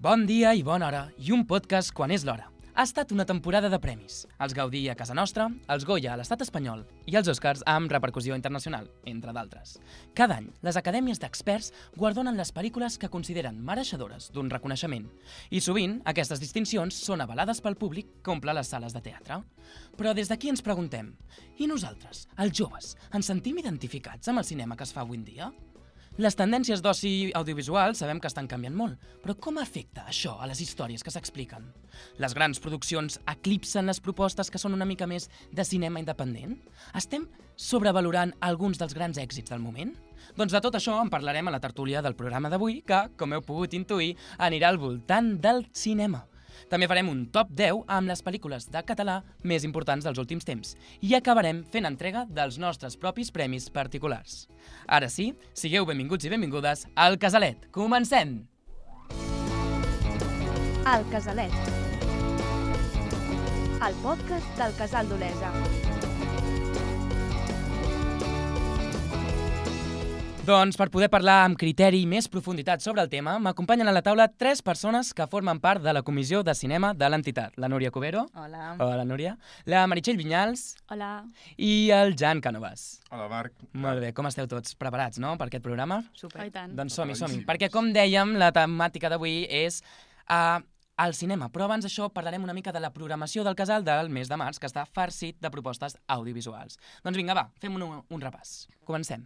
Bon dia i bona hora, i un podcast quan és l'hora. Ha estat una temporada de premis. Els Gaudí a casa nostra, els Goya a l'estat espanyol i els Oscars amb repercussió internacional, entre d'altres. Cada any, les acadèmies d'experts guardonen les pel·lícules que consideren mereixedores d'un reconeixement. I sovint, aquestes distincions són avalades pel públic que omple les sales de teatre. Però des d'aquí ens preguntem, i nosaltres, els joves, ens sentim identificats amb el cinema que es fa avui en dia? Les tendències d'oci audiovisual sabem que estan canviant molt, però com afecta això a les històries que s'expliquen? Les grans produccions eclipsen les propostes que són una mica més de cinema independent? Estem sobrevalorant alguns dels grans èxits del moment? Doncs de tot això en parlarem a la tertúlia del programa d'avui, que, com heu pogut intuir, anirà al voltant del cinema. També farem un top 10 amb les pel·lícules de català més importants dels últims temps i acabarem fent entrega dels nostres propis premis particulars. Ara sí, sigueu benvinguts i benvingudes al Casalet. Comencem! El Casalet, el podcast del Casal d'Olesa. Doncs per poder parlar amb criteri i més profunditat sobre el tema, m'acompanyen a la taula 3 persones que formen part de la Comissió de Cinema de l'entitat. La Núria Cubero. Hola. Hola, Núria. La Meritxell Vinyals. Hola. I el Jan Cánovas. Hola, Marc. Molt bé, com esteu tots? Preparats, no?, per aquest programa? Super. I tant. Doncs som-hi. Perquè, com dèiem, la temàtica d'avui és el cinema. Però abans d'això parlarem una mica de la programació del Casal del mes de març, que està farcit de propostes audiovisuals. Doncs vinga, va, fem un repàs. Comencem.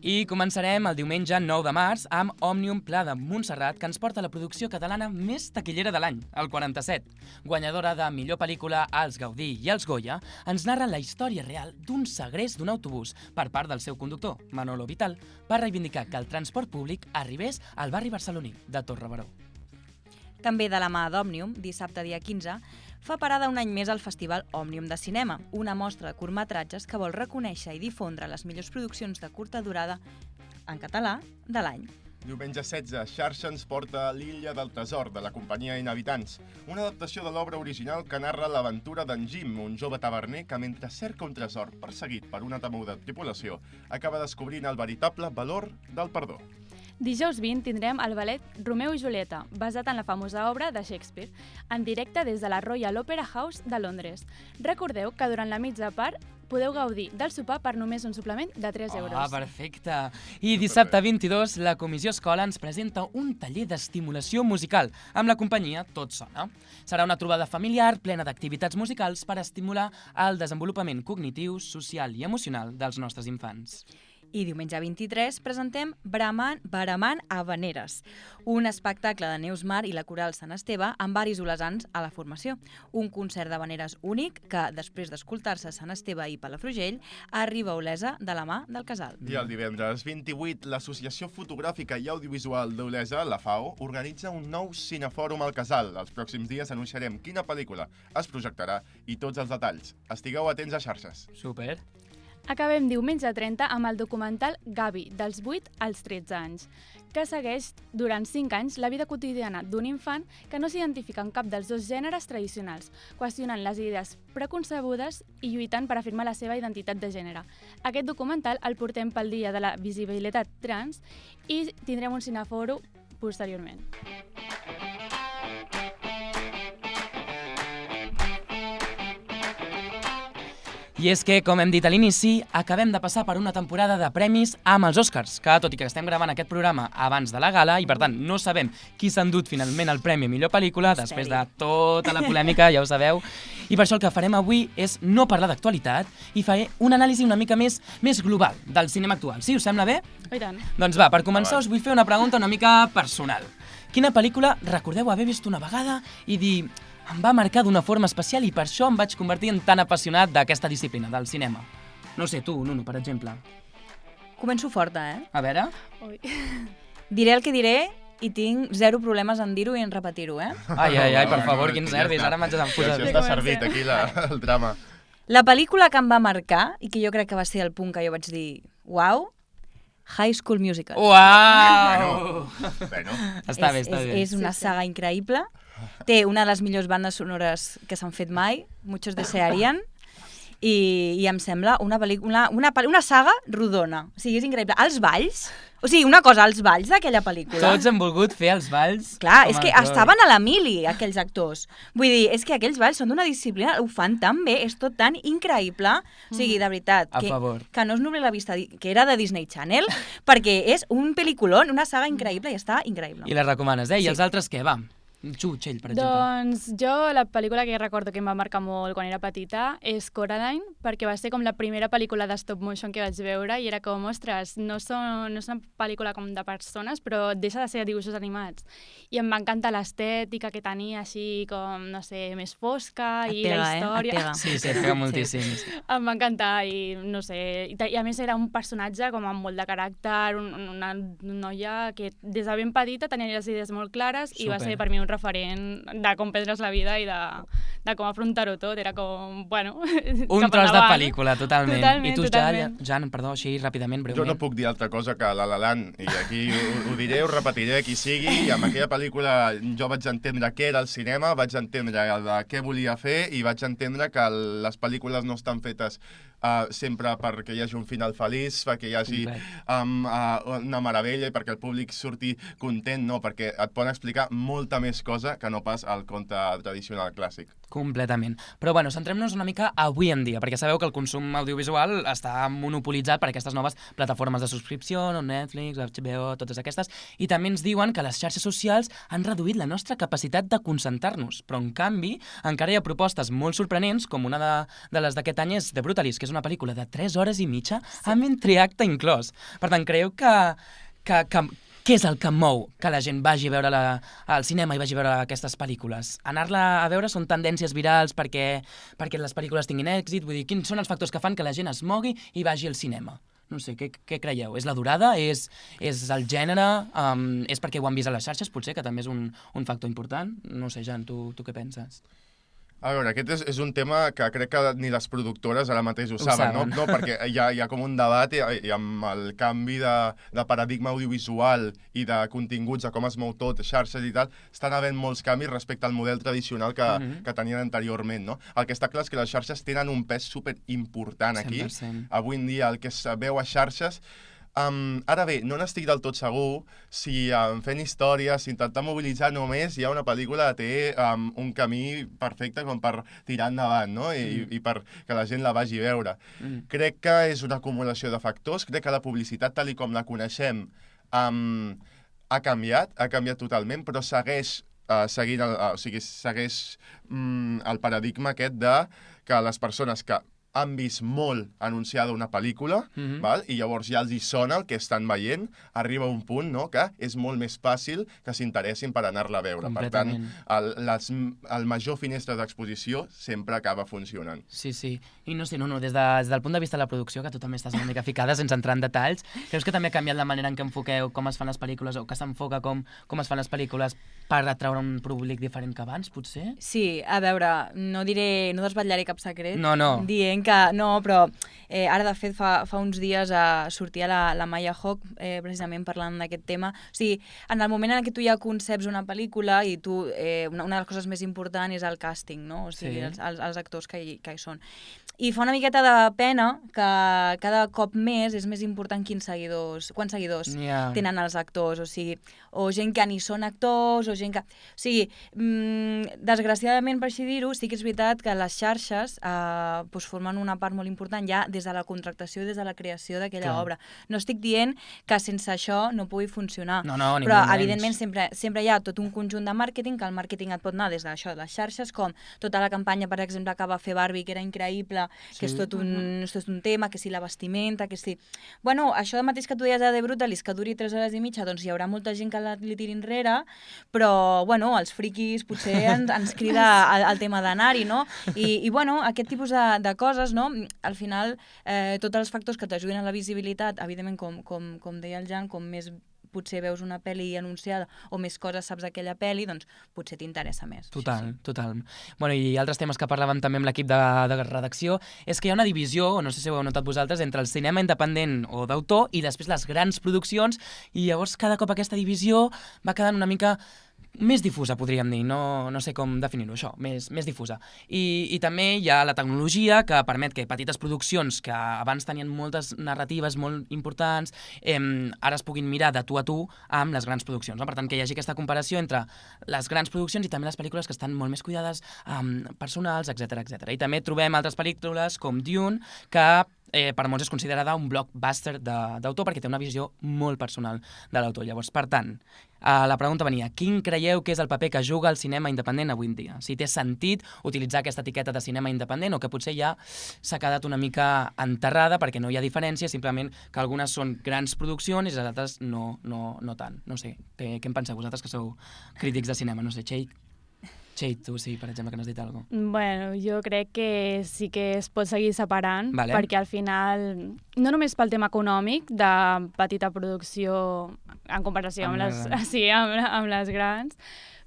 I començarem el diumenge 9 de març amb Òmnium Pla de Montserrat, que ens porta la producció catalana més taquillera de l'any, el 47. Guanyadora de millor pel·lícula als Gaudí i als Goya, ens narra la història real d'un segrest d'un autobús per part del seu conductor, Manolo Vital, per reivindicar que el transport públic arribés al barri barceloní de Torrebaró. També de la mà d'Òmnium, dissabte dia 15, fa parada un any més al Festival Òmnium de Cinema, una mostra de curtmetratges que vol reconèixer i difondre les millors produccions de curta durada en català de l'any. Diumenge 16, Xarxa ens porta L'Illa del Tresor, de la companyia Inhabitants, una adaptació de l'obra original que narra l'aventura d'en Jim, un jove taverner que, mentre cerca un tresor perseguit per una temuda tripulació, acaba descobrint el veritable valor del perdó. Dijous 20 tindrem el ballet Romeu i Julieta, basat en la famosa obra de Shakespeare, en directe des de la Royal Opera House de Londres. Recordeu que durant la mitja part podeu gaudir del sopar per només un suplement de 3 euros. Ah, perfecte! I dissabte 22, la Comissió Escola ens presenta un taller d'estimulació musical amb la companyia Tot Sona. Serà una trobada familiar plena d'activitats musicals per estimular el desenvolupament cognitiu, social i emocional dels nostres infants. I diumenge 23 presentem Bramant Havaneres, un espectacle de Neus Mar i la Coral Sant Esteve amb varis olesans a la formació. Un concert d'havaneres únic que, després d'escoltar-se a Sant Esteve i Palafrugell, arriba a Olesa de la mà del Casal. I el divendres 28, l'Associació Fotogràfica i Audiovisual d'Olesa, la FAO, organitza un nou cinefòrum al Casal. Els pròxims dies anunciarem quina pel·lícula es projectarà i tots els detalls. Estigueu atents a xarxes. Super! Acabem diumenge 30 amb el documental Gavi, dels 8 als 13 anys, que segueix durant 5 anys la vida quotidiana d'un infant que no s'identifica en cap dels dos gèneres tradicionals, qüestionant les idees preconcebudes i lluitant per afirmar la seva identitat de gènere. Aquest documental el portem pel Dia de la Visibilitat Trans i tindrem un cinefòrum posteriorment. I és que, com hem dit a l'inici, acabem de passar per una temporada de premis amb els Oscars, que, tot i que estem gravant aquest programa abans de la gala, i per tant no sabem qui s'ha endut finalment el premi a millor pel·lícula, després de tota la polèmica, ja ho sabeu. I per això el que farem avui és no parlar d'actualitat i fer una anàlisi una mica més global del cinema actual. Sí, us sembla bé? I tant. Doncs va, per començar us vull fer una pregunta una mica personal. Quina pel·lícula recordeu haver vist una vegada i dir... em va marcar d'una forma especial i per això em vaig convertir en tan apassionat d'aquesta disciplina, del cinema? No sé, tu, Nuno, per exemple. Començo forta, A veure... Ui. Diré el que diré i tinc zero problemes en dir-ho i en repetir-ho, Ai, per favor, quins nervis, ara m'haig de posar... Ja està servit aquí el drama. La pel·lícula que em va marcar, i que jo crec que va ser el punt que jo vaig dir uau, High School Musical. Uau! Bueno. Està bé. És una saga increïble. Té una de les millors bandes sonores que s'han fet mai, muchos desearían, i em sembla una saga rodona. O sigui, és increïble. Els balls, o sigui, una cosa, els balls d'aquella pel·lícula... Tots han volgut fer els balls. Clar, és que estaven a la mili, aquells actors. Vull dir, és que aquells balls són d'una disciplina, ho fan tan bé, és tot tan increïble. O sigui, de veritat, que no es nubli la vista, que era de Disney Channel, perquè és un pel·lículon, una saga increïble i està increïble. I la recomanes, I els altres què? Va, Txell, per exemple. Doncs jo la pel·lícula que recordo que em va marcar molt quan era petita és Coraline, perquè va ser com la primera pel·lícula de stop motion que vaig veure i era com, ostres, no és una pel·lícula com de persones, però deixa de ser dibuixos animats. I em va encantar l'estètica que tenia, així com, no sé, més fosca i la història. Sí, et pega moltíssim. Em va encantar i, no sé, i a més era un personatge com amb molt de caràcter, una noia que des de ben petita tenia les idees molt clares i va ser per mi un referent de com prendre's la vida i de com afrontar-ho tot. Era com, bueno... Un tros de pel·lícula, totalment. I tu, totalment. Jan, perdó, així ràpidament, breument. Jo no puc dir altra cosa que La La Land, i aquí ho diré, ho repetiré, qui sigui, i amb aquella pel·lícula jo vaig entendre què era el cinema, vaig entendre què volia fer, i vaig entendre que les pel·lícules no estan fetes sempre perquè hi hagi un final feliç, perquè hi hagi una meravella i perquè el públic surti content, no, perquè et poden explicar molta més cosa que no pas el conte tradicional clàssic. Completament. Però bueno, centrem-nos una mica avui en dia, perquè sabeu que el consum audiovisual està monopolitzat per aquestes noves plataformes de subscripció, Netflix, HBO, totes aquestes, i també ens diuen que les xarxes socials han reduït la nostra capacitat de concentrar-nos, però en canvi encara hi ha propostes molt sorprenents, com una de les d'aquest any és The Brutalist, que és una pel·lícula de 3 hores i mitja amb entreacte inclòs. Per tant, creieu que què és el que mou que la gent vagi a veure al cinema i vagi a veure aquestes pel·lícules? Anar-la a veure són tendències virals perquè les pel·lícules tinguin èxit? Vull dir, quins són els factors que fan que la gent es mogui i vagi al cinema? No sé, què creieu? És la durada? És el gènere? És perquè ho han vist a les xarxes, potser, que també és un factor important? No sé, Jan, tu què penses? A veure, aquest és un tema que crec que ni les productores ara mateix ho saben. No? Perquè hi ha com un debat i amb el canvi de paradigma audiovisual i de continguts, de com es mou tot, xarxes i tal, estan havent molts canvis respecte al model tradicional que tenien anteriorment. No? El que està clar és que les xarxes tenen un pes superimportant aquí. 100%. Avui en dia el que es veu a xarxes... Ara bé, no n'estic del tot segur si fent històries, intentar mobilitzar només hi ha una pel·lícula que té un camí perfecte com per tirar endavant, no? I per que la gent la vagi a veure. Crec que és una acumulació de factors, crec que la publicitat tal com la coneixem ha canviat totalment, però segueix segueix el paradigma aquest de que les persones que han vist molt anunciada una pel·lícula, i llavors ja els hi sona el que estan veient, arriba un punt que és molt més fàcil que s'interessin per anar-la a veure. Per tant, el major finestre d'exposició sempre acaba funcionant. Sí. I no sé, des del punt de vista de la producció, que tu també estàs una mica ficada, sense entrar en detalls, creus que també ha canviat la manera en què enfoqueu com es fan les pel·lícules o que s'enfoca com es fan les pel·lícules per atraure un públic diferent que abans, potser? Sí, a veure, no desvetllaré cap secret. No. Dient que no, però ara de fet fa uns dies sortia la Maya Hawke precisament parlant d'aquest tema. O sigui, en el moment en què tu ja conceps una pel·lícula i tu, una de les coses més importants és el càsting, no? O sigui, els actors que hi són. I fa una miqueta de pena que cada cop més és més important quants seguidors tenen els actors, o sigui, o gent que ni són actors, o gent que... O sigui, desgraciadament, per així dir-ho, sí que és veritat que les xarxes formen una part molt important ja des de la contractació i des de la creació d'aquella obra. No estic dient que sense això no pugui funcionar, però evidentment sempre hi ha tot un conjunt de màrqueting, que el màrqueting et pot anar des d'això, de les xarxes, com tota la campanya, per exemple, que va fer Barbie, que era increïble, que és tot un tema, que si la vestimenta, que si... Bueno, això mateix que tu deies de The Brutalist, que duri 3 hores i mitja, doncs hi haurà molta gent que li tiri enrere, però, bueno, els friquis potser ens crida el tema d'anar-hi, no? I bueno, aquest tipus de coses, no? Al final, tots els factors que t'ajuden a la visibilitat, evidentment, com deia el Jan, com més potser veus una pel·li anunciada o més coses saps d'aquella pel·li, doncs potser t'interessa més. Total. Bueno, i altres temes que parlàvem també amb l'equip de redacció és que hi ha una divisió, no sé si ho heu notat vosaltres, entre el cinema independent o d'autor i després les grans produccions, i llavors cada cop aquesta divisió va quedant una mica més difusa, podríem dir, no sé com definir-ho, això, més difusa. I també hi ha la tecnologia que permet que petites produccions que abans tenien moltes narratives molt importants, ara es puguin mirar de tu a tu amb les grans produccions, no? Per tant, que hi hagi aquesta comparació entre les grans produccions i també les pel·lícules que estan molt més cuidades, personals, etc. I també trobem altres pel·lícules com Dune, que per molts és considerada un blockbuster d'autor perquè té una visió molt personal de l'autor. Llavors, per tant, la pregunta venia, quin creieu que és el paper que juga el cinema independent avui en dia? Si té sentit utilitzar aquesta etiqueta de cinema independent o que potser ja s'ha quedat una mica enterrada perquè no hi ha diferència, simplement que algunes són grans produccions i les altres no tant. No sé, què en penseu vosaltres que sou crítics de cinema? No sé, Txell, tu sí, per exemple, que n'has dit alguna cosa. Bueno, jo crec que sí que es pot seguir separant, Vale. perquè al final, no només pel tema econòmic de petita producció en comparació amb les grans,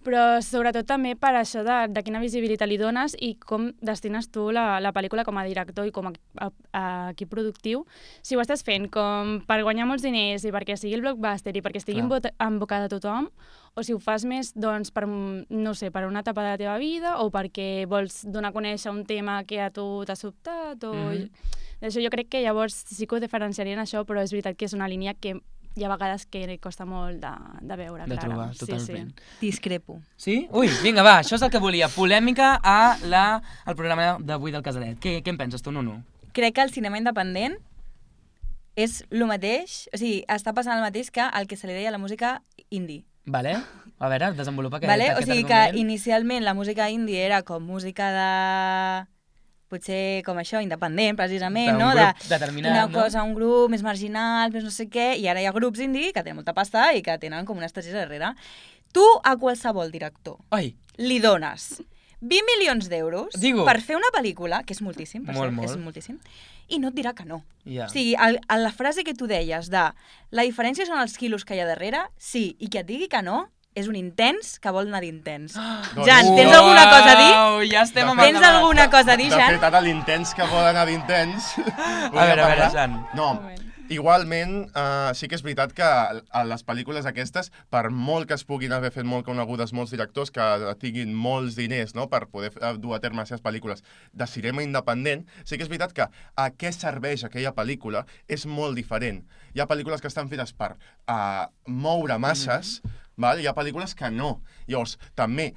però sobretot també per això de quina visibilitat li dones i com destines tu la pel·lícula com a director i com a equip productiu. Si ho estàs fent com per guanyar molts diners i perquè sigui el blockbuster i perquè estigui en boca de tothom, o si ho fas més doncs, per, no sé, per una etapa de la teva vida o perquè vols donar a conèixer un tema que a tu t'ha sobtat. Això jo crec que llavors sí que ho diferenciarien això, però és veritat que és una línia que hi ha vegades que costa molt de veure, de Clara. trobar, totalment. Sí. Discrepo. Sí? Ui, vinga, va, això és el que volia. Polèmica al programa d'avui del Casalet. Què en penses tu, Nunu? Crec que el cinema independent és el mateix, o sigui, està passant el mateix que el que se li deia la música indie. Vale? A veure, desenvolupa aquest Vale? O argument. sigui que inicialment la música indie era com música de... potser com això, independent, precisament, D'un no? grup determinat, una no? cosa, un grup més marginal, més no sé què, i ara hi ha grups indie que tenen molta pasta i que tenen com una estratègia darrere. Tu a qualsevol director Ai, li dones 20 milions d'euros Digo. per fer una pel·lícula, que és moltíssim, per Molt, cert, molt. és moltíssim, i no et dirà que no. ja. O sigui, la frase que tu deies de la diferència són els quilos que hi ha darrere, sí, i que et digui que no, és un intens que vol anar d'intens. Jan, tens alguna cosa a dir? Uau, ja estem amb Tens alguna cosa a dir, De Jan? fet, ara l'intens que vol anar d'intens... A veure, Jan. No, igualment, sí que és veritat que a les pel·lícules aquestes, per molt que es puguin haver fet molt conegudes molts directors que tinguin molts diners, no?, per poder dur a terme les seves pel·lícules de cinema independent, sí que és veritat que a què serveix aquella pel·lícula és molt diferent. Hi ha pel·lícules que estan fetes per moure masses, val? Hi ha pel·lícules que no. Llavors, també,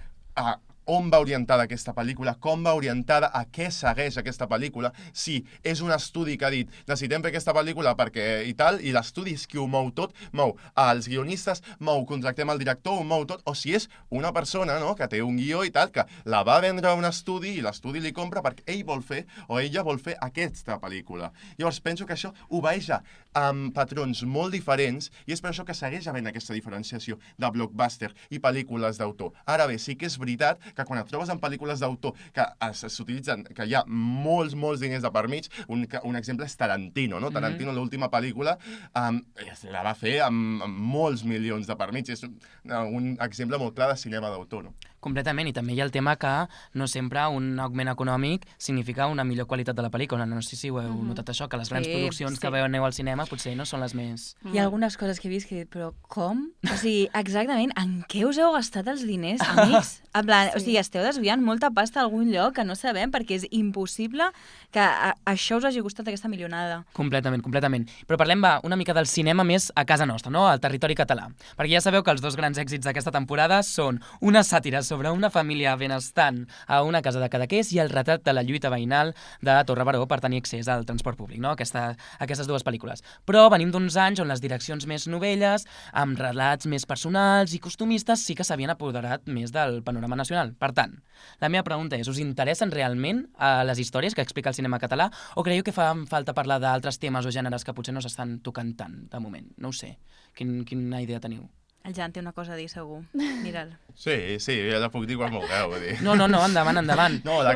on va orientada aquesta pel·lícula, com va orientada, a què segueix aquesta pel·lícula, si és un estudi que ha dit necessitem fer aquesta pel·lícula perquè i tal, i l'estudi és qui ho mou tot, mou els guionistes, contractem el director, ho mou tot, o si és una persona, no?, que té un guió i tal, que la va vendre a un estudi i l'estudi li compra perquè ell vol fer o ella vol fer aquesta pel·lícula. Llavors penso que això obeeix amb patrons molt diferents i és per això que segueix havent aquesta diferenciació de blockbuster i pel·lícules d'autor. Ara bé, sí que és veritat que quan et trobes en pel·lícules d'autor que s'utilitzen, que hi ha molts diners de per mig, un exemple és Tarantino, no? Tarantino, l'última pel·lícula, la va fer amb molts milions de per mig. És un exemple molt clar de cinema d'autor, no? Completament, i també hi ha el tema que no sempre un augment econòmic significa una millor qualitat de la pel·lícula. No sé si ho heu notat això, que les grans produccions que aneu al cinema potser no són les més... Hi ha algunes coses que he vist que he dit, però com? O sigui, exactament, en què us heu gastat els diners, amics? En plan, o sigui, esteu desviant molta pasta a algun lloc que no sabem, perquè és impossible que això us hagi costat aquesta milionada. Completament. Però parlem una mica del cinema més a casa nostra, no?, al territori català. Perquè ja sabeu que els dos grans èxits d'aquesta temporada són una sàtira sobre una família benestant a una casa de Cadaqués i el retrat de la lluita veïnal de Torre Baró per tenir accés al transport públic, no?, aquestes dues pel·lícules. Però venim d'uns anys on les direccions més novelles, amb relats més personals i costumistes, sí que s'havien apoderat més del panorama nacional. Per tant, la meva pregunta és, us interessen realment les històries que explica el cinema català o creieu que fa falta parlar d'altres temes o gèneres que potser no s'estan tocant tant de moment? No ho sé. Quina idea teniu? El Jan té una cosa a dir, segur. Mira'l. Sí, ja la puc dir quan vulgueu. Vull dir. No, endavant. No, la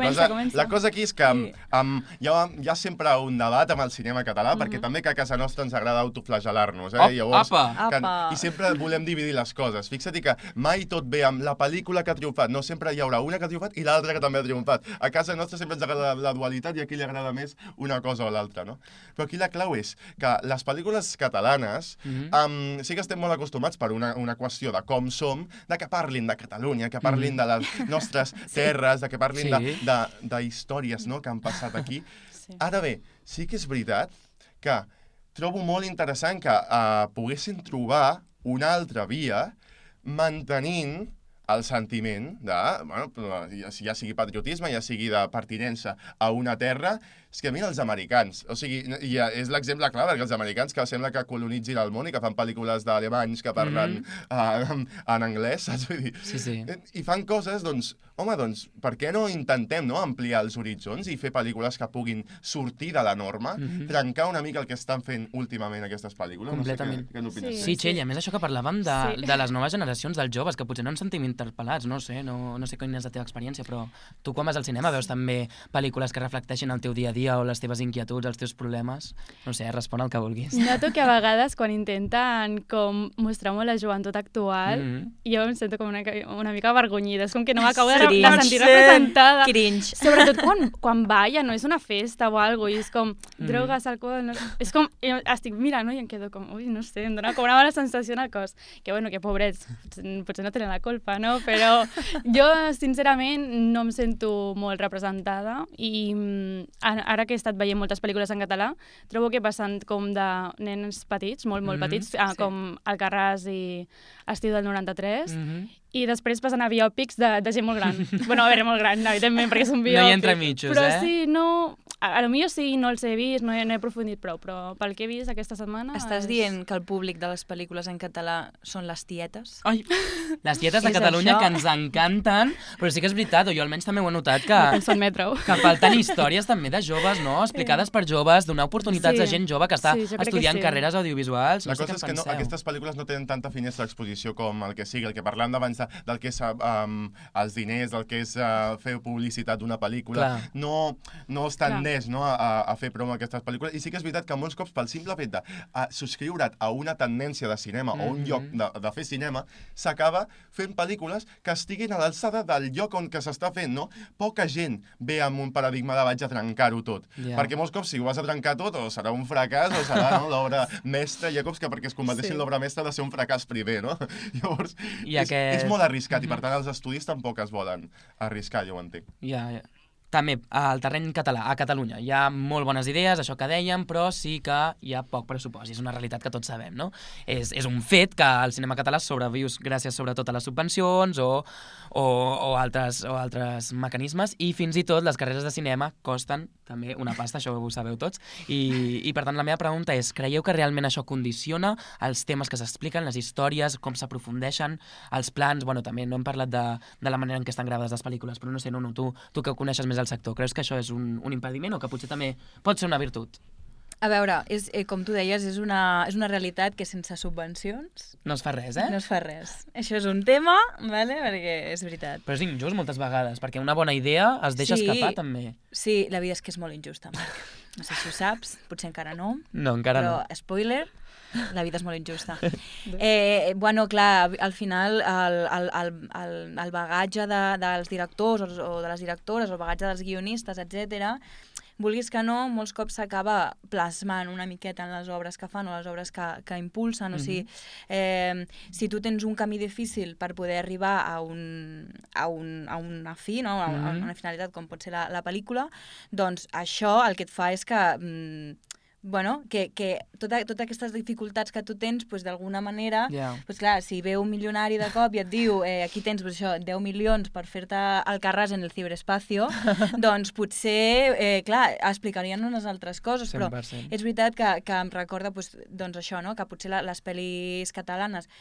cosa aquí és que hi ha sempre un debat amb el cinema català, perquè també que a casa nostra ens agrada autoflagelar-nos. Llavors, i sempre volem dividir les coses. Fixa't que mai tot ve amb la pel·lícula que ha triomfat. No, sempre hi haurà una que ha triomfat i l'altra que també ha triomfat. A casa nostra sempre ens agrada la dualitat i aquí li agrada més una cosa o l'altra, no? Però aquí la clau és que les pel·lícules catalanes sí que estem molt acostumats per una una qüestió de com som, de que parlin de Catalunya, que parlin de les nostres terres, de que parlin de històries, no?, que han passat aquí. Sí. Ara bé, sí que és veritat que trobo molt interessant que poguessin trobar una altra via mantenint el sentiment de, bueno, ja sigui patriotisme, ja sigui de pertinença a una terra. És que mira els americans, o sigui, és l'exemple clar, perquè els americans que sembla que colonitzin el món i que fan pel·lícules d'alemanys que parlen en anglès, saps? Vull dir, Sí. I fan coses, doncs, home, doncs, per què no intentem ampliar els horitzons i fer pel·lícules que puguin sortir de la norma, trencar una mica el que estan fent últimament aquestes pel·lícules? Completament. No sé què n'opines? Sí, Txell, a més això que parlàvem de les noves generacions dels joves, que potser no ens sentim interpel·lats, no sé quina és la teva experiència, però tu quan vas al cinema veus també pel·lícules que reflecteixin el teu dia a dia o les teves inquietuds, els teus problemes? No sé, respon el que vulguis. Noto que a vegades quan intenten com mostrar molt la joventut actual, jo em sento com una mica avergonyida, és com que no m'acabo de sentir representada. Cringe. Sobretot quan va, ja no és una festa o alguna cosa, i és com drogues, alcohol, no sé. És com, jo estic mirant, no? I em quedo com, ui, no sé, em dona com una mala sensació al cos. Que bueno, que pobrets, potser no tenen la culpa, no? Però jo, sincerament, no em sento molt representada i ara que he estat veient moltes pel·lícules en català, trobo que passen com de nens petits, molt petits, com Alcarràs i Estiu del 93, i després passen a biòpics de gent molt gran. Bueno, a veure, molt gran, evidentment, perquè són biòpics. No hi entra mitjos, però sí, no... A lo millor sí, no els he vist, no he aprofundit prou, però pel que he vist aquesta setmana... Estàs dient que el públic de les pel·lícules en català són les tietes? Ai, les tietes de És Catalunya això? que ens encanten, però sí que és veritat, o jo almenys també ho he notat, que, No penso en metro. que falten històries també de joves, no? Explicades per joves, donar oportunitats a gent jove que està jo crec que estudiant sí. carreres audiovisuals. La No sé cosa què és en que penseu. aquestes pel·lícules no tenen tanta finestra d'exposició com el que sigui, el que parlàvem abans del que és els diners, del que és fer publicitat d'una pel·lícula. Clar. No es tendeix a fer promo a aquestes pel·lícules. I sí que és veritat que molts cops, pel simple fet de subscriure't a una tendència de cinema o un lloc de fer cinema, s'acaba fent pel·lícules que estiguin a l'alçada del lloc on que s'està fent, no? Poca gent ve amb un paradigma de vaig a trencar-ho tot. Ja. Perquè molts cops, si ho vas a trencar tot, o serà un fracàs o serà l'obra mestra. Hi ha cops que perquè es converteixin l'obra mestra ha de ser un fracàs primer, no? Llavors, és molt arriscat i per tant els estudis tampoc es volen arriscar, jo ho entenc. Ja. També, al terreny català, a Catalunya, hi ha molt bones idees, això que dèiem, però sí que hi ha poc pressupost, i és una realitat que tots sabem, no? És un fet que el cinema català sobreviu gràcies sobretot a les subvencions o altres mecanismes, i fins i tot les carreres de cinema costen també una pasta, això ho sabeu tots, i per tant la meva pregunta és, creieu que realment això condiciona els temes que s'expliquen, les històries, com s'aprofundeixen, els plans, bueno, també no hem parlat de la manera en què estan gravades les pel·lícules, però no sé, tu que coneixes més el sector, creus que això és un impediment o que potser també pot ser una virtut? A veure, com tu deies, és una realitat que sense subvencions No es fa res, eh? no es fa res. Això és un tema, vale? Perquè és veritat. Però és injust moltes vegades, perquè una bona idea es deixa escapar també. Sí, la vida és que és molt injusta, Marc. No sé si ho saps, potser encara no. No, encara però, no. Spoiler, la vida és molt injusta. Bueno, clar, al final el bagatge dels directors o de les directores, el bagatge dels guionistes, etc. Vulguis que no, molts cops s'acaba plasmant una miqueta en les obres que fan o les obres que impulsen. O sigui, si tu tens un camí difícil per poder arribar a una fi, no? a una finalitat com pot ser la pel·lícula, doncs això el que et fa és que totes aquestes dificultats que tu tens, d'alguna manera, clar, si ve un milionari de cop i et diu aquí tens 10 milions per fer-te Alcarràs en el ciberespacio, doncs potser, clar, explicarien unes altres coses, 100%. però és veritat que em recorda doncs això, que potser les pel·lis catalanes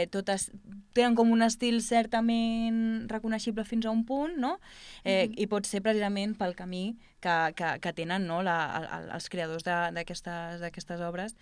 totes tenen com un estil certament reconeixible fins a un punt, no? I pot ser precisament pel camí que tenen els creadors d'aquestes obres,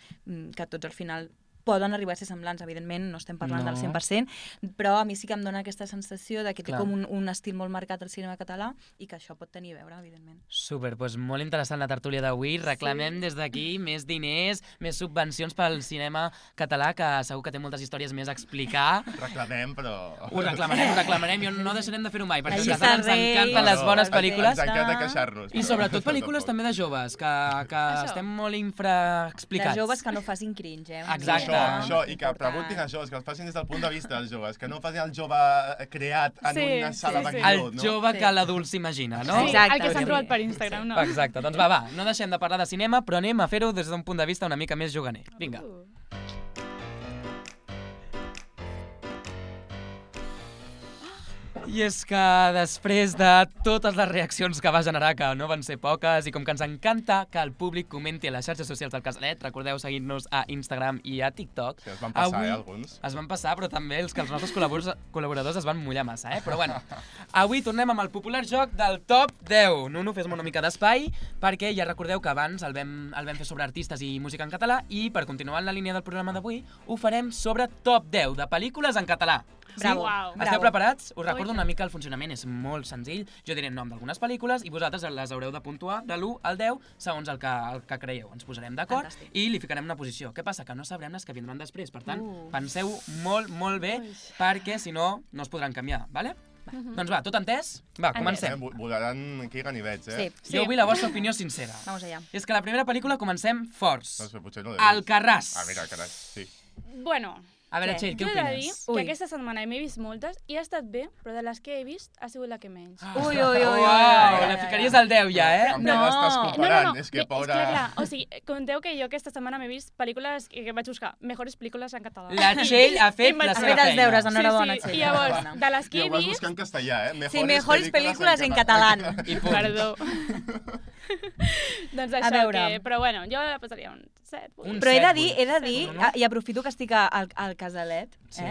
que tots al final poden arribar a ser semblants, evidentment, no estem parlant del 100%, però a mi sí que em dona aquesta sensació de que té com un estil molt marcat al cinema català i que això pot tenir a veure, evidentment. Super, doncs molt interessant la tertúlia d'avui. Reclamem des d'aquí més diners, més subvencions pel cinema català, que segur que té moltes històries més a explicar. Reclamem, però... Ho reclamarem, i no deixarem de fer-ho mai, perquè Així a casa ens encanten les bones pel·lícules. Ens encanta queixar-nos. I sobretot pel·lícules també de joves, que estem molt infraexplicats. De joves que no facin cringe, Exacte. això, i que preguntin això, que els facin des del punt de vista dels joves, que no facin el jove creat en una sala de guió, El jove que l'adult s'imagina, no? Sí, Exacte. el que s'han trobat per Instagram, no? Exacte, doncs va, no deixem de parlar de cinema, però anem a fer-ho des d'un punt de vista una mica més juganer. Vinga. I és que després de totes les reaccions que va generar, que no van ser poques, i com que ens encanta que el públic comenti a les xarxes socials del Casalet, recordeu seguir-nos a Instagram i a TikTok. Sí, es van passar, alguns. Es van passar, però també els nostres col·laboradors es van mullar massa, Però bueno, avui tornem amb el popular joc del Top 10. Nuno, fes-me una mica d'espai, perquè ja recordeu que abans el vam fer sobre artistes i música en català, i per continuar en la línia del programa d'avui, ho farem sobre Top 10 de pel·lícules en català. Bravo. Uau. Esteu preparats? Us recordo una mica el funcionament, és molt senzill. Jo diré el nom d'algunes pel·lícules i vosaltres les haureu de puntuar de l'1 al 10 segons el que creieu. Ens posarem d'acord i li ficarem una posició. Què passa? Que no sabrem les que vindran després. Per tant, penseu molt, molt bé, perquè si no, no es podran canviar, vale? Doncs va, tot entès? Va, comencem. Volaran que hi ganivets, Sí. Jo vull la vostra opinió sincera. Vamos allá. És que la primera pel·lícula comencem forts. Doncs potser no l'he vist. Alcarràs. Ah, mira, carai, sí. Bueno, A veure, Què? Txell, què jo he de dir opines? que aquesta setmana m'he vist moltes i ha estat bé, però de les que he vist ha sigut la que menys. Ui. Uau, la ficaries al 10 ja, Amb què No. l'estàs comparant? És que, bé, pobra... és que clar, o sigui, conteu que jo aquesta setmana m'he vist pel·lícules que vaig buscar, mejores pel·lícules en català. La Txell ha fet la Ha seva fet els feina. deures, enhorabona, sí, Txell. i llavors, enhorabona. de les que I he ho vas vist... buscar en castellà, Sí, mejores películas en catalán. I punt. Perdó. Doncs això, veure. però bueno, jo la posaria un 7. Un Però he de 7, dir, no? i aprofito que estic al Casalet, Sí.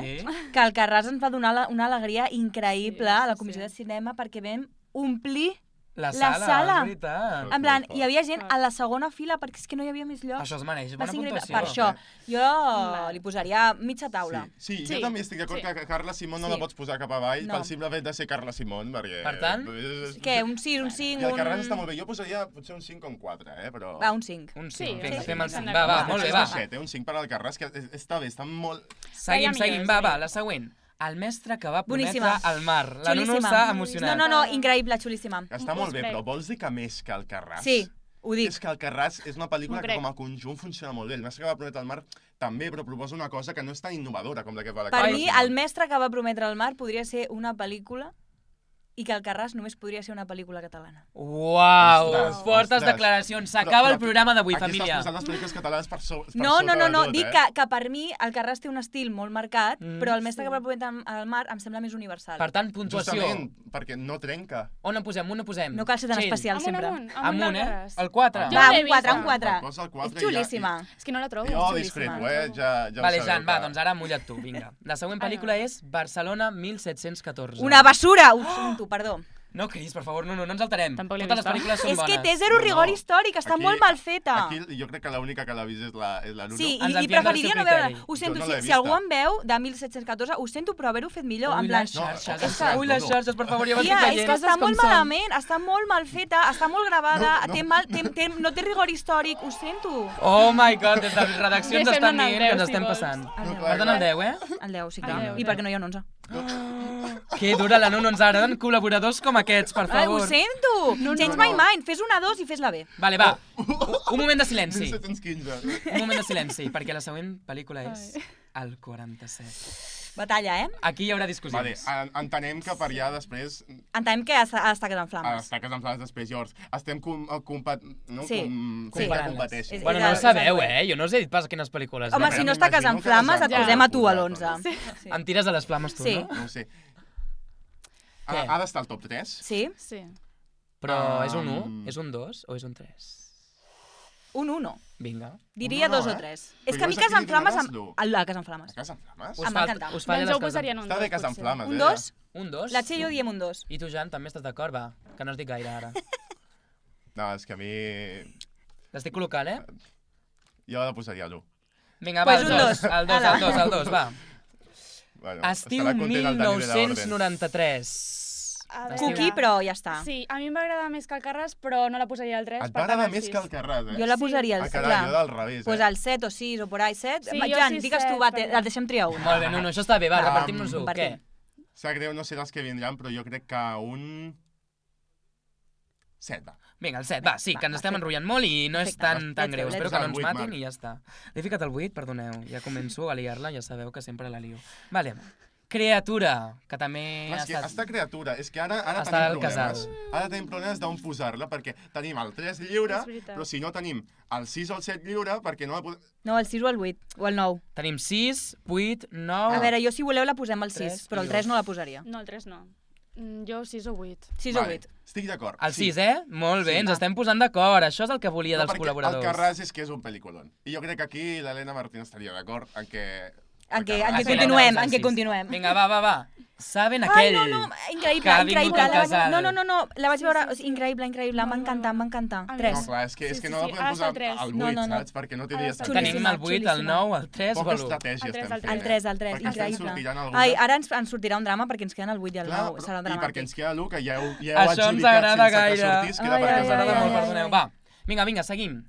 que el Carràs ens va donar una alegria increïble Sí, a la sí, comissió sí. de cinema perquè vam omplir. La La sala. és veritat. En plan, hi havia gent a la segona fila perquè és que no hi havia més llocs. Això es mereix Va bona ser increïble. puntuació. Per això, jo li posaria mitja taula. Sí, Sí. jo també estic d'acord Sí. que Carla Simón no Sí. la pots posar cap avall No. pel simple fet de ser Carla Simón, perquè... Per tant? Què, un 6, un 5, I el Carràs està molt bé. Jo posaria potser un 5 o un 4, però... Va, un 5. Un 5, Sí, vinga, sí, fem el sí, 5. sí, Va, d'acord. molt bé, Potser va. és un 7, un 5 per al Carràs, que està bé, està molt... Seguim, millor, va, sí. la següent. El mestre que va prometre Boníssima. al mar. La Nuno Xulíssima. s'ha emocionat. No, increïble, xulíssima. Està molt bé, crec. però vols dir que més que el Carràs? Sí, ho dic. És que el Carràs és una pel·lícula M'ho que crec. com a conjunt funciona molt bé. El mestre que va prometre al mar també, però proposa una cosa que no és tan innovadora com la que fa la Per Carla mi, Simón. el mestre que va prometre el mar podria ser una pel·lícula i que el Carràs només podria ser una pel·lícula catalana. Uau, Ostres, fortes ostres. declaracions. S'acaba el programa d'avui, Aquí família. estàs posant les pel·lícules catalanes per sota No, de tot, dic que per mi el Carràs té un estil molt marcat, però el mestre Sí. que va prometre al mar em sembla més universal. Per tant, puntuació. Justament, perquè no trenca. On en posem? On en posem? No cal ser tan Txell, especial sempre. Amunt, El 4. Jo Va, l'he un 4, vista. un 4. Posa el 4 És xulíssima. És que no la trobo. Jo xulíssima. discrepo, ja ho Vale, sabeu. Jan, va, que- doncs ara mulla't tu, vinga. La següent pel·lícula és Barcelona 1714. Una basura! Ho sento, perdó. No cridis, per favor, no ens alterem. Tampoc l'he Totes les vista. pel·lícules són És bones. que té zero No, rigor no. històric, està Aquí- molt mal feta. Aquí jo crec que l'única que l'ha vist és la Nuno. Sí, Ens i enfiem del preferiria seu no veure-la. criteri. Ho sento, Jo no l'he si vista. algú en veu de 1714, ho sento, però haver-ho fet millor. En Ui, plan, les xarxes. és que- Ui, les xarxes, per favor, ja m'estic tia, és veient. que està Coses com molt són. malament, està molt mal feta, està molt gravada, No. no té rigor històric, ho sento. Oh my god, des de les redaccions Deixem estan anar al dient que ens 10, si estem vols. passant. El No, 10. clar, Perdona el 10, El 10, sí, El clar. 10, I perquè no hi ha un 11. Que dura la Nuno, ens agraden col·laboradors com aquests, per Ai, ho favor. sento! Change my mind, fes una 2 i fes-la bé. Vale, va. Un moment de silenci. 1715. Un moment de silenci, perquè la següent pel·lícula és el 47. Batalla, eh? Aquí hi haurà Vale, discussions. entenem que per allà després Entenem que està quedant flames. està casant flames després, llavors estem no? Sí. Fent Sí. que competeixin. És- Bueno, no ho sabeu, Jo no us he dit pas quines pel·lícules. Home, veure. si no està casant m'imagino que flames, les et han posem a tu a posat, l'11. Sí. Em tires a les flames tu, Sí. no? No ho sé. Què? Ha d'estar al top 3? Sí? Sí. Però és un 1, és un 2 o és un 3? Un 1. Vinga. Diria Un 1, 2 o eh? 3. Però És que a mi llavors casant aquí flames... donaràs-lo. La casant flames. A casa amb flames? Us Em va falta, encantar. us falla Doncs les jo ho coses. posaria en un 2, Està bé casant potser. flames, Un 2? Un 2? La Txell i jo diem un 2. I tu, Jan, també estàs d'acord? Va, que no es dic gaire ara. No, és que a mi... L'estic col·locant, Jo la posaria a l'1. Vinga, Pues va, un el 2, dos. el 2, Ala. el 2, va. Bueno, Estiu estarà content el Dani de l'Orden. 1993. A veure. Cookie, però ja està. Sí, a mi em va agradar més que el Carràs, però no la posaria al 3. Et va agradar més que el Carràs, eh? Jo la Sí. posaria al Ah, 7. carai, jo del revés, Pues eh? al 7 o 6 o por ahí 7. Sí, jo Jan, sí, digues 7, tu, va, perquè- et deixem triar un. Molt bé, no, això està bé, va, Um, repartim-nos-ho. Què? compartim. Sap greu, no sé dels que vindran, però jo crec que un... 7, va. Vinga, el 7, va, sí, que ens estem enrotllant molt i no és tan greu. let's Espero go. que no ens El 8, matin Marc. i ja està. L'he ficat al 8, perdoneu, ja començo a liar-la, ja sabeu que sempre la lio. Vale, Criatura, que també Clar, ha és que estat... està criatura, és que ara Està al tenim problemes. casal. Ara tenim problemes d'on posar-la, perquè tenim el 3 lliure, És veritat. però si no tenim el 6 o el 7 lliure, perquè no la podem... No, el 6 o el 8, o el 9. Tenim 6, 8, 9... A veure, jo si voleu la posem al 6, Tres però i el 3 u. no la posaria. No, el 3 no. Jo 6 o 8. 6 o 8. Estic d'acord. El sí. 6, Molt bé, Sí. ens estem posant d'acord. Això és el que volia No, dels perquè col·laboradors. el Carràs és que és un pel·lículon. I jo crec que aquí l'Helena Martín estaria d'acord en que... En què Carràs- continuem, Helena, en què sis. continuem. Vinga, va. Saben Ai, aquell no, increïble, que ha vingut increïble. al casal. No, la vaig veure, o sigui, increïble, m'ha encantat. A mi 3. No, clar, és que Sí, no la sí, podem ha posar estat tres. al 8, No. saps? Perquè no té Ha dia estat estratègia. Tenim el 8, el 9, el 3 o Poca l'1. estratègia El tres, estem el fent. El 3, el 3, Perquè estan increïble. sortiran algunes... Ai, ara ens sortirà un drama perquè ens queden el 8 i el Clar, 9, serà i perquè dramàtic. ens queda l'1, que ja heu Això ens adjudicat agrada sense gaire. que sortís, queda Ai, per ai, Ens casa. agrada ai, molt, ai, perdoneu. ai. Va, vinga, seguim.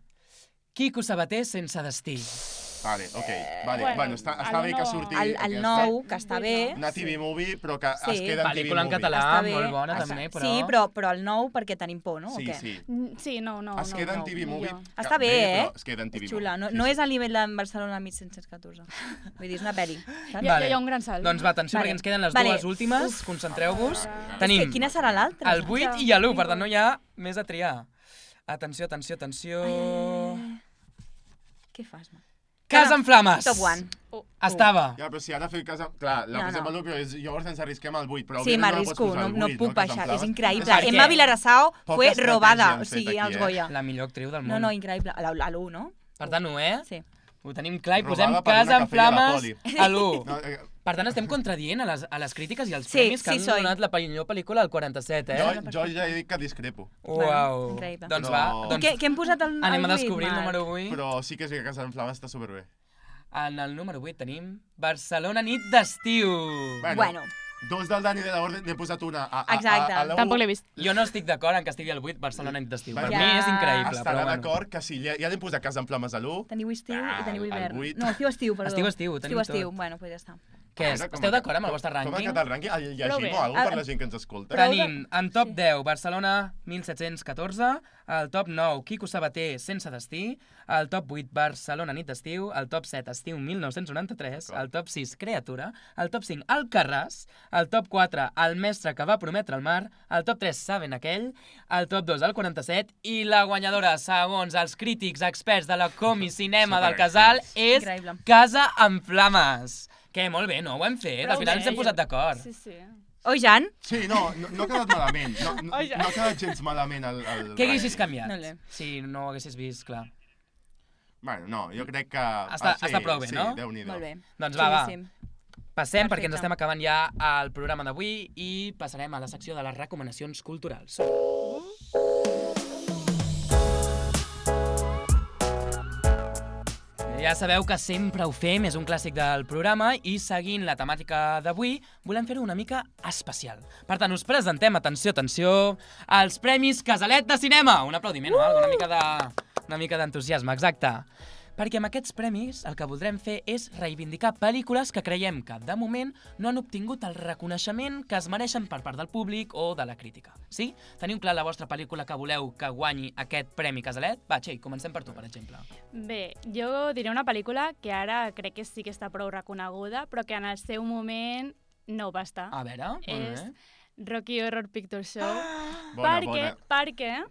Quico Sabater sense destí. Vale, ok. Vale, Bueno, bueno, està el bé que nou- surti... El aquesta. 9, que està bé. Una TV Movie, però que Sí. es queda en TV Pel·lícula en Movie. català, Està bé. molt bona Està- també, però... Sí, però el 9 perquè tenim por, no? Sí, o què? sí. Sí, no. Es queda en no, TV Movie. millor. Està bé, Però es queda en TV És xula, Movie. no és al nivell de Barcelona 1614. Vull dir, és una pel·li. Saps? Vale. Hi ha un gran salt. Doncs va, atenció, Vale. perquè ens queden les Vale. dues últimes. Concentreu-vos. És que Tenim quina serà l'altra? el 8 i l'1, per tant no hi ha més a triar. Atenció. Què fas, man? Casa en flames. Top 1. Estava. Ja, però si ara fem casa... Clar, la No, posem no. a l'1, però llavors ens arrisquem al 8. Però Sí, òbviament no la pots m'arrisco, posar al no 8, puc Casa en baixar, és Flames. increïble. Per què? Emma Vilarassau Poca fue estratègia robada, han o fet sigui, aquí, als eh? Goya. La millor actriu del món. No, increïble. A l'1, no? Per tant, 1, Sí. Ho tenim clar i Robada posem per una Casa en que feia la flames poli. a l'1. No, Per tant, estem contradient a les crítiques i als Sí, premis que sí, han soy. donat la millor pel·lícula al 47, jo ja he dit que discrepo. Uau. increïble. Doncs Però- va, doncs Què hem posat al 8, anem a descobrir el Marc? número 8. Però sí que és que Casa en Flames està superbé. En el número 8 tenim Barcelona nit d'estiu. Bueno, Dos del Dani de la Orden, n'he posat una Exacte. a l'1. Tampoc l'he vist. Jo no estic d'acord en que estigui al 8 Barcelona nit d'estiu. Per Ja mi és increïble, Estarà però bueno. d'acord que sí, ja n'hem posat Casa en Flames a l'1. teniu estiu i teniu el hivern. 8. No, estiu, perdó. Estiu, tenim Estiu, tot. bueno, doncs ja està. Què és? Esteu d'acord amb el vostre Com ha rànquing? quedat el rànquing? El llegim bé. o alguna cosa per la gent que ens escolta? Tenim en top 10 Barcelona 1714, el top 9 Quico Sabater sense destí, el top 8 Barcelona nit d'estiu, el top 7 estiu 1993, el top 6 Criatura, el top 5 Alcarràs, el top 4 El mestre que va prometre el mar, el top 3 Saben aquell, el top 2 el 47 i la guanyadora, segons els crítics experts de la Comi Cinema del Casal, és Increïble. Casa en flames. Què, molt bé, no? Ho hem fet, Prou al final bé, ens hem posat d'acord. Sí. Oi, Jan? Sí, no ha quedat malament. No Oi, ja. ha quedat gens malament el Què haguessis rànquing. canviat? No l'he. Si no ho haguessis vist, clar. Bueno, no, jo crec que... Està prou bé, sí, no? Déu-n'hi-do. Molt bé. Doncs va. Xulíssim. Passem, perquè Perfecte. ens estem acabant ja el programa d'avui i passarem a la secció de les recomanacions culturals. Ja sabeu que sempre ho fem, és un clàssic del programa i seguint la temàtica d'avui volem fer-ho una mica especial. Per tant, us presentem, atenció, els Premis Casalet de Cinema. Un aplaudiment o una mica d'entusiasme, exacte. Perquè amb aquests premis el que voldrem fer és reivindicar pel·lícules que creiem que, de moment, no han obtingut el reconeixement que es mereixen per part del públic o de la crítica. Sí? Teniu clar la vostra pel·lícula que voleu que guanyi aquest Premi Casalet? Va, Txell, comencem per tu, per exemple. Bé, jo diré una pel·lícula que ara crec que sí que està prou reconeguda, però que en el seu moment no ho va estar. A veure, molt És bé. Rocky Horror Picture Show. Bona. Perquè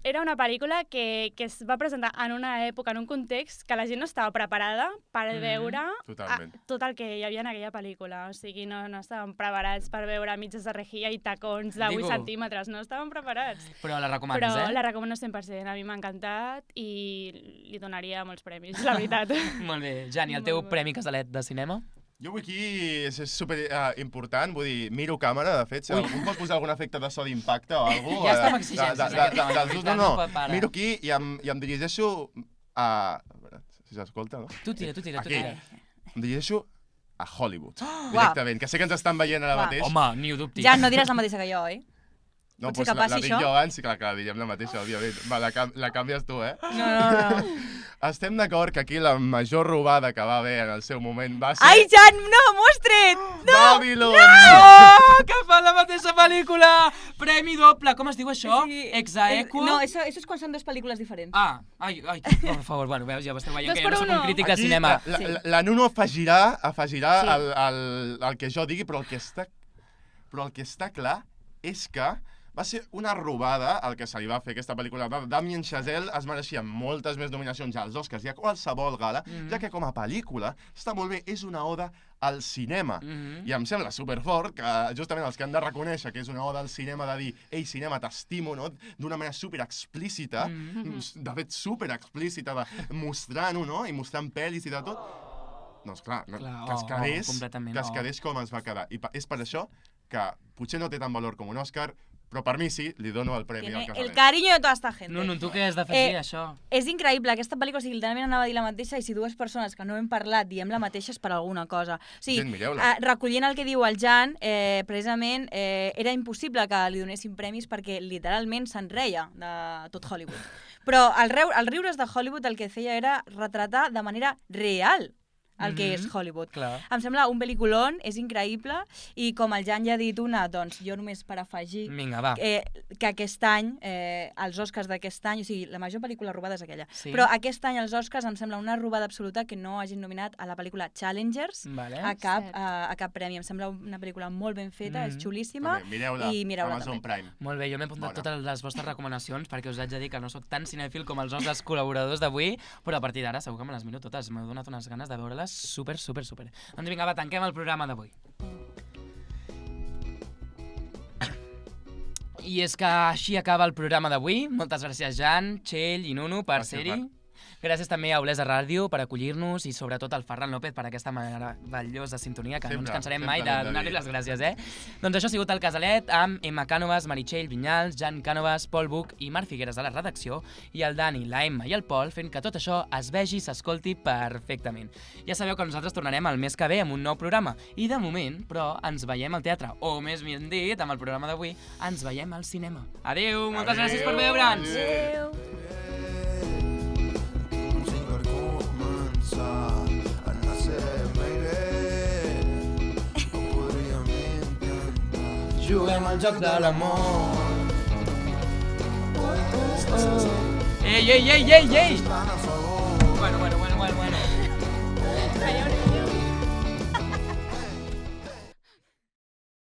era una pel·lícula que es va presentar en una època, en un context que la gent no estava preparada per veure Totalment. tot el que hi havia en aquella pel·lícula. O sigui, no estàvem preparats per veure mitges de rejilla i tacons de 8 Digo. centímetres, no estàvem preparats. Però la recomanes, Però eh? la recomano 100%, a mi m'ha encantat i li donaria molts premis, la veritat. Molt bé. Jani, el teu Molt bé. Premi Casalet de Cinema? Jo vull aquí, és super important, vull dir, miro càmera, de fet, si algú pot posar algun efecte de so d'impacte o alguna cosa. Ja està amb exigències, aquest home, dels de dos, veritat, no, no pot parar. miro aquí i em dirigeixo a veure si s'escolta, no? Tu tira. Aquí. Em dirigeixo a Hollywood, Uau. directament, que sé que ens estan veient ara Uau. mateix. Home, ni ho dubtis. Jan, no diràs la mateixa que jo, oi? No, potser doncs que passi la dic això? jo abans, sí, clar, direm la mateixa, òbviament. Va, la canvies tu, eh? No. estem d'acord que aquí la major robada que va haver en el seu moment va ser... Ai, Jan, no, mostra't! Babylon! Oh, que fa la mateixa pel·lícula! Premi doble, com es diu això? Exaequo? No, eso es quan són dues pel·lícules diferents. Ah, ai, per favor, bueno, veus, ja ho esteu veient, Dos que jo per no soc uno. un crític de Aquí cinema. la Nuno afegirà Sí. el que jo digui, però el que està clar és que va ser una robada el que se li va fer a aquesta pel·lícula. Damien Chazelle es mereixia moltes més nominacions als Oscars i a qualsevol gala, ja que com a pel·lícula està molt bé, és una oda al cinema. I em sembla superfort que justament els que han de reconèixer que és una oda al cinema, de dir, ei, cinema, t'estimo, no? D'una manera superexplícita, de fet superexplícita, mostrant-ho, no? I mostrant pel·lis i de tot. Doncs clar, completament, que es quedés com es va quedar. I és per això que potser no té tant valor com un Òscar, però per mi sí, li dono el premi al Tiene el Casalet. cariño de toda esta gente. No, tu què has d'afegir, això? És increïble, aquesta pel·lícula, o sigui, literalment anava a dir la mateixa, i si dues persones que no hem parlat diem la mateixa és per alguna cosa. O sigui, Gent, mireu-la. recollint el que diu el Jan, precisament era impossible que li donessin premis perquè literalment se'n reia de tot Hollywood. Però el riures de Hollywood el que feia era retratar de manera real el que és Hollywood. Clar. Em sembla un pel·lículon, és increïble, i com el Jan ja ha dit una, doncs jo només per afegir Vinga, va. que aquest any, els Oscars d'aquest any, o sigui, la major pel·lícula robada és aquella, Sí. però aquest any els Oscars em sembla una robada absoluta que no hagin nominat a la pel·lícula Challengers Vale. a Cert. cap premi. Em sembla una pel·lícula molt ben feta, és xulíssima, També, mireu-la, i mireu-la Amazon també. Prime. Molt bé, jo m'he apuntat Bona. totes les vostres recomanacions perquè us haig de dir que no sóc tan cinèfil com els nostres col·laboradors d'avui, però a partir d'ara segur que me les miro totes. M'heu donat unes ganes de veure-les super. Doncs vinga, va, tanquem el programa d'avui. I és que així acaba el programa d'avui. Moltes gràcies, Jan, Txell i Nuno, per Gràcies, ser-hi. Marc. Gràcies també a Olesa Ràdio per acollir-nos i sobretot al Ferran López per aquesta meravellosa sintonia que no ens Sempre, cansarem sempre mai de l'hem de donar-li dir. les gràcies, Doncs això ha sigut el Casalet amb Emma Cànovas, Meritxell Vinyals, Jan Cànovas, Pol Buch i Marc Figueres a la redacció i el Dani, la Emma i el Pol fent que tot això es vegi i s'escolti perfectament. Ja sabeu que nosaltres tornarem el mes que ve amb un nou programa i de moment, però, ens veiem al teatre, o més ben dit, amb el programa d'avui, ens veiem al cinema. Adéu, moltes gràcies per veure'ns! Adéu! Juguem al joc de l'amor. Ei!